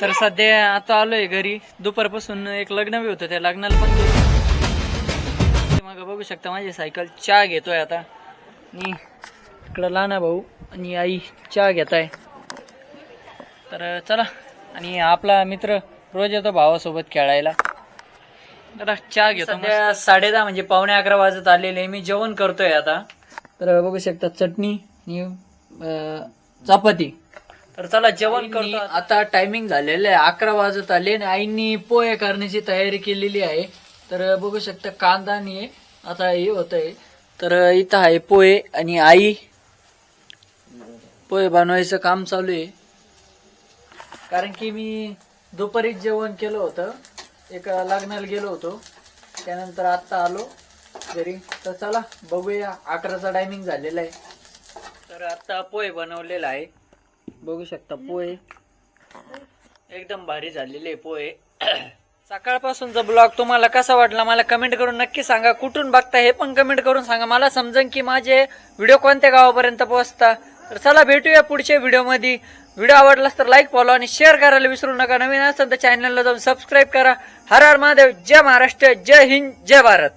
तर सध्या आता आलोय घरी. दुपारपासून एक लग्न बी होतं, त्या लग्नाला पण गेलो. मग बघू शकता माझी सायकल चहा घेतोय आता. आणि इकडं लहाना भाऊ आणि आई चहा घेत आहे. तर चला. आणि आपला मित्र रोज येतो भावासोबत खेळायला. तर चहा घेतो. सध्या 10:30 म्हणजे 10:45 वाजत आलेले. मी जेवण करतोय आता. तर बघू शकता चटणी आणि चपाती. तर चला जेवण करतो. आता टायमिंग झालेलं आहे 11 वाजत आले आणि आईंनी पोहे करण्याची तयारी केलेली आहे. तर बघू शकता कांदा आणि आता हे होत आहे. तर इथं आहे पोहे आणि आई पोहे बनवायचं काम चालू आहे. कारण की मी दुपारीच जेवण केलं होतं, एका लग्नाला गेलो होतो, त्यानंतर आत्ता आलो घरी. तर चला बघूया, 11चा टायमिंग झालेला आहे. तर आता पोहे बनवलेला आहे. बघू शकता पोहे एकदम भारी झालेले पोहे. सकाळपासूनचा ब्लॉग तुम्हाला कसा वाटला मला कमेंट करून नक्की सांगा. कुठून बघता हे पण कमेंट करून सांगा, मला समजेल की माझे व्हिडिओ कोणत्या गावापर्यंत पोहोचता. तर चला भेटूया पुढच्या व्हिडिओमध्ये. व्हिडिओ आवडलास तर लाईक, फॉलो आणि शेअर करायला विसरू नका. नवीन असेल तर चॅनलला जाऊन सबस्क्राईब करा. हर हर महादेव. जय महाराष्ट्र, जय हिंद, जय भारत.